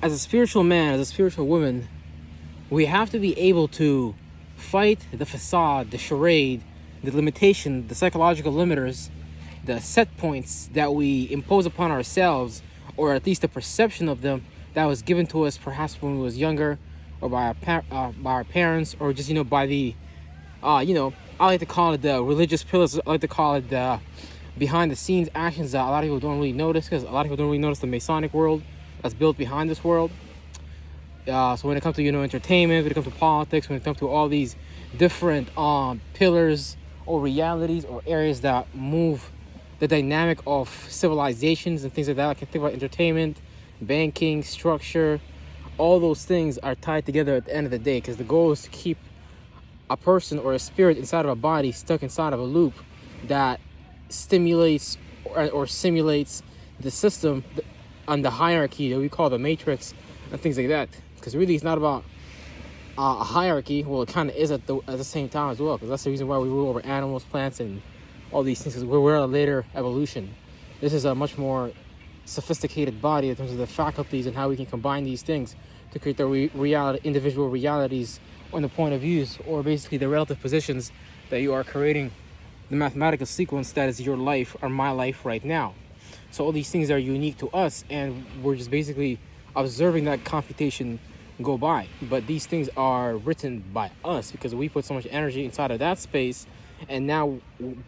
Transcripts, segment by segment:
as a spiritual man, as a spiritual woman, we have to be able to fight the facade, the charade, the limitation, the psychological limiters, the set points that we impose upon ourselves, or at least the perception of them that was given to us perhaps when we was younger, or by our parents, or just by the I like to call it the religious pillars. I like to call it the behind the scenes actions that a lot of people don't really notice, because a lot of people don't really notice the Masonic world that's built behind this world. So when it comes to entertainment, when it comes to politics, when it comes to all these different pillars or realities or areas that move the dynamic of civilizations and things like that, I can think about entertainment, banking, structure. All those things are tied together at the end of the day, because the goal is to keep a person or a spirit inside of a body stuck inside of a loop that stimulates or simulates the system on the hierarchy that we call the matrix and things like that. Because really it's not about a hierarchy. Well, it kind of is at the same time as well, because that's the reason why we rule over animals, plants, and all these things, because we're a later evolution. This is a much more sophisticated body in terms of the faculties and how we can combine these things to create the individual realities on the point of views, or basically the relative positions that you are creating, the mathematical sequence that is your life or my life right now. So all these things are unique to us, and we're just basically observing that computation go by. But these things are written by us because we put so much energy inside of that space, and now I'm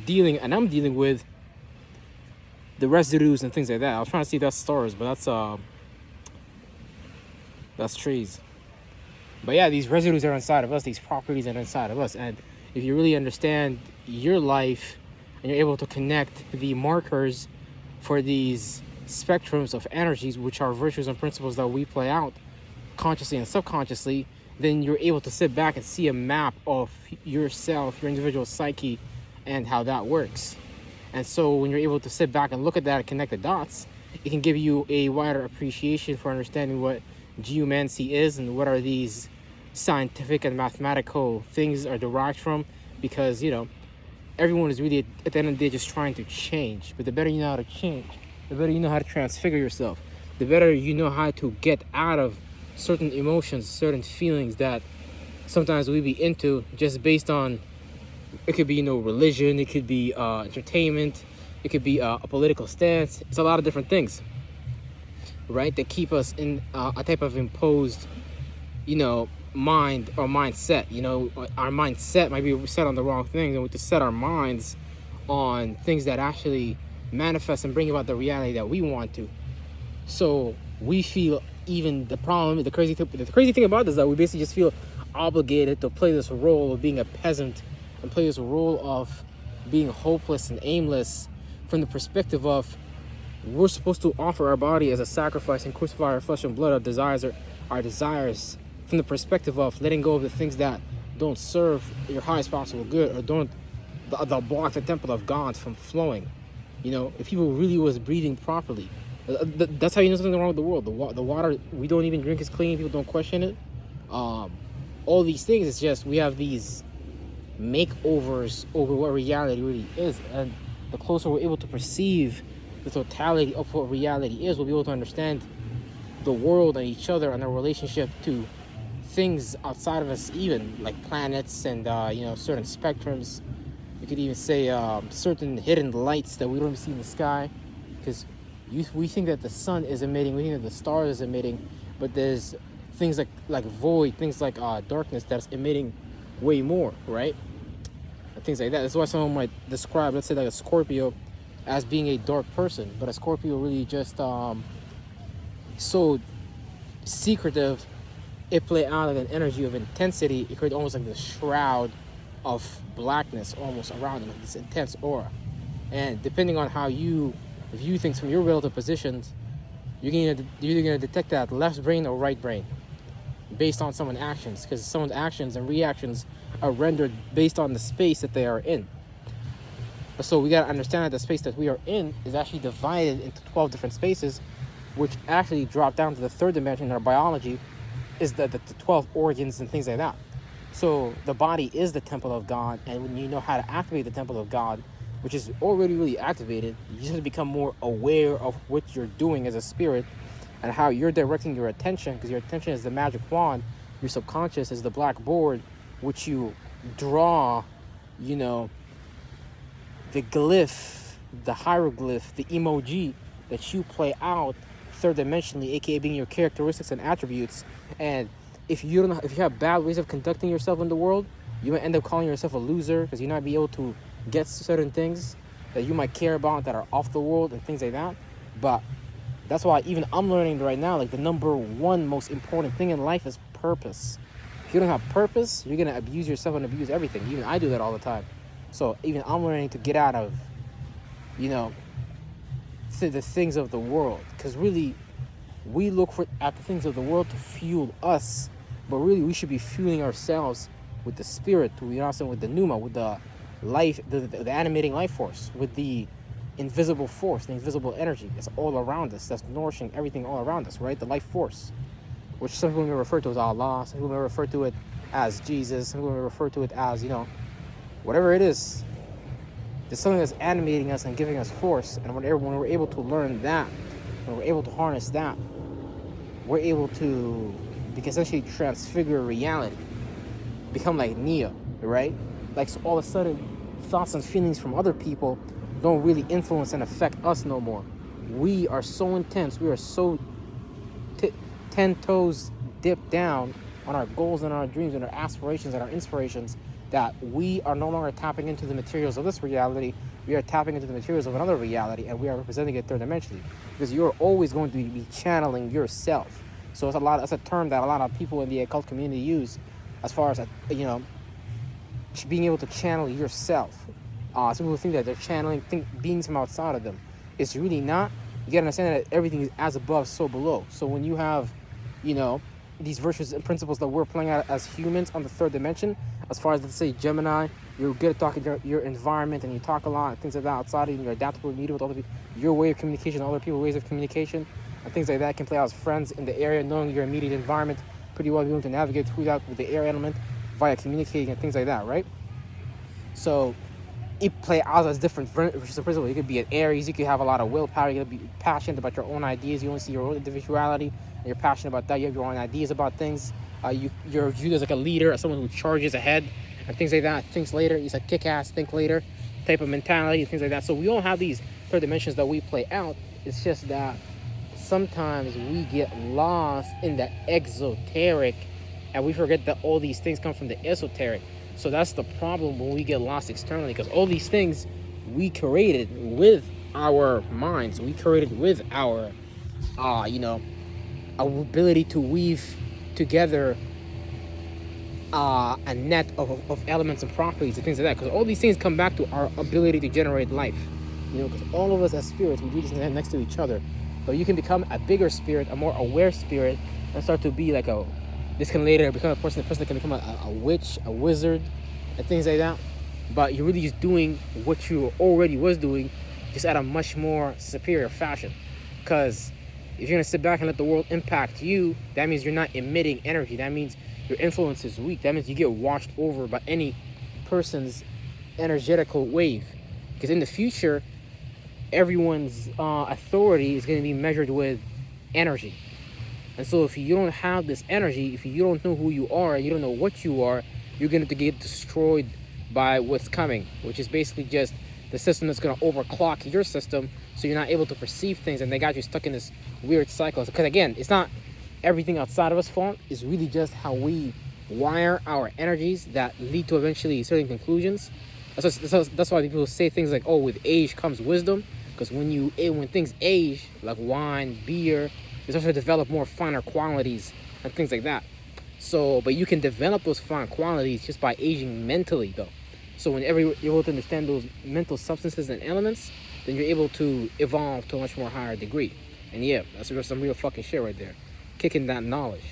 dealing with the residues and things like that. I was trying to see that's stars, but that's trees. But yeah, these residues are inside of us, these properties are inside of us. And if you really understand your life and you're able to connect the markers for these spectrums of energies, which are virtues and principles that we play out consciously and subconsciously, then you're able to sit back and see a map of yourself, your individual psyche, and how that works. And so when you're able to sit back and look at that and connect the dots, it can give you a wider appreciation for understanding what geomancy is and what are these scientific and mathematical things are derived from. Because everyone is really at the end of the day just trying to change. But the better you know how to change, the better you know how to transfigure yourself, the better you know how to get out of certain emotions, certain feelings that sometimes we be into just based on, it could be religion, it could be entertainment, it could be a political stance. It's a lot of different things, right, that keep us in a type of imposed mind or mindset. Our mindset might be set on the wrong things, and we have to set our minds on things that actually manifest and bring about the reality that we want to. So we feel even the crazy thing about this is that we basically just feel obligated to play this role of being a peasant and play this role of being hopeless and aimless, from the perspective of we're supposed to offer our body as a sacrifice and crucify our flesh and blood, our desires, from the perspective of letting go of the things that don't serve your highest possible good, or don't block the temple of God from flowing. If people really was breathing properly, that's how you know something wrong with the world. The water we don't even drink is clean. People don't question it. All these things, it's just we have these makeovers over what reality really is, and the closer we're able to perceive the totality of what reality is, we'll be able to understand the world and each other and our relationship to things outside of us, even like planets and certain spectrums. You could even say certain hidden lights that we don't even see in the sky, because we think that the sun is emitting, we think that the stars is emitting, but there's things like void, things like darkness that's emitting way more, right? And things like that. That's why someone might describe, let's say, like a Scorpio as being a dark person, but a Scorpio really just so secretive. It play out like an energy of intensity. It creates almost like this shroud of blackness almost around them, like this intense aura. And depending on how you view things from your relative positions, you're either gonna detect that left brain or right brain based on someone's actions, because someone's actions and reactions are rendered based on the space that they are in. So we gotta understand that the space that we are in is actually divided into 12 different spaces, which actually drop down to the third dimension in our biology, is the 12 organs and things like that. So the body is the temple of God, and when you know how to activate the temple of God, which is already really activated, you just have to become more aware of what you're doing as a spirit and how you're directing your attention, because your attention is the magic wand, your subconscious is the blackboard, which you draw, you know, the glyph, the hieroglyph, the emoji that you play out third dimensionally, aka being your characteristics and attributes. And if you have bad ways of conducting yourself in the world, you might end up calling yourself a loser, because you might be able to get certain things that you might care about that are off the world and things like that. But that's why even I'm learning right now, like, the number one most important thing in life is purpose. If you don't have purpose, you're gonna abuse yourself and abuse everything. Even I do that all the time. So even I'm learning to get out of, you know, the things of the world, because really we look at the things of the world to fuel us, but really we should be fueling ourselves with the spirit, with the pneuma, with the life, the animating life force, with the invisible force, the invisible energy that's all around us, that's nourishing everything all around us, right? The life force, which some people may refer to as Allah, some people may refer to it as Jesus, some people may refer to it as, you know, whatever it is. There's something that's animating us and giving us force. And when we're able to learn that, when we're able to harness that, we're able to essentially transfigure reality, become like Neo, right? Like, so all of a sudden, thoughts and feelings from other people don't really influence and affect us no more. We are so intense, we are so 10 toes dipped down on our goals and our dreams and our aspirations and our inspirations, that we are no longer tapping into the materials of this reality. We are tapping into the materials of another reality, and we are representing it third dimensionally, because you're always going to be channeling yourself. So it's a term that a lot of people in the occult community use, as far as, you know, being able to channel yourself. Some people think that they're channeling beings from outside of them. It's really not. You gotta understand that everything is as above, so below. So when you have, you know, these virtues and principles that we're playing out as humans on the third dimension, as far as, let's say, Gemini, you're good at talking to your environment, and you talk a lot and things like that outside, and you're adaptable to meet with other people. Your way of communication, other people's ways of communication, and things like that can play out as friends in the area, knowing your immediate environment pretty well, be able to navigate through that with the air element via communicating and things like that, right? So it play out as different virtues and principles. You could be an Aries, you could have a lot of willpower, you could be passionate about your own ideas, you only see your own individuality, and you're passionate about that, you have your own ideas about things. You're viewed as like a leader, as someone who charges ahead and things like that, thinks later. He's like kick-ass, think later type of mentality, things like that. So we all have these third dimensions that we play out. It's just that sometimes we get lost in the exoteric, and we forget that all these things come from the esoteric. So that's the problem when we get lost externally, because all these things we created with our minds, we created with our, you know, our ability to weave together a net of elements and properties and things like that, because all these things come back to our ability to generate life, you know, because all of us as spirits, we do this next to each other. But you can become a bigger spirit, a more aware spirit, and start to be like this can later become a person that can become a witch, a wizard, and things like that. But you're really just doing what you already was doing, just at a much more superior fashion. Because if you're gonna sit back and let the world impact you, that means you're not emitting energy. That means your influence is weak. That means you get washed over by any person's energetical wave. Because in the future, everyone's authority is going to be measured with energy. And so if you don't have this energy, if you don't know who you are, and you don't know what you are, you're going to get destroyed by what's coming, which is basically just the system that's going to overclock your system, so you're not able to perceive things, and they got you stuck in this weird cycle. Because again, it's not everything outside of us fault. It's really just how we wire our energies that lead to eventually certain conclusions. That's why people say things like, oh, with age comes wisdom. Because when things age, like wine, beer, they start to develop more finer qualities and things like that. So, but you can develop those fine qualities just by aging mentally, though. So whenever you're able to understand those mental substances and elements, then you're able to evolve to a much more higher degree. And yeah, that's some real fucking shit right there. Kicking that knowledge.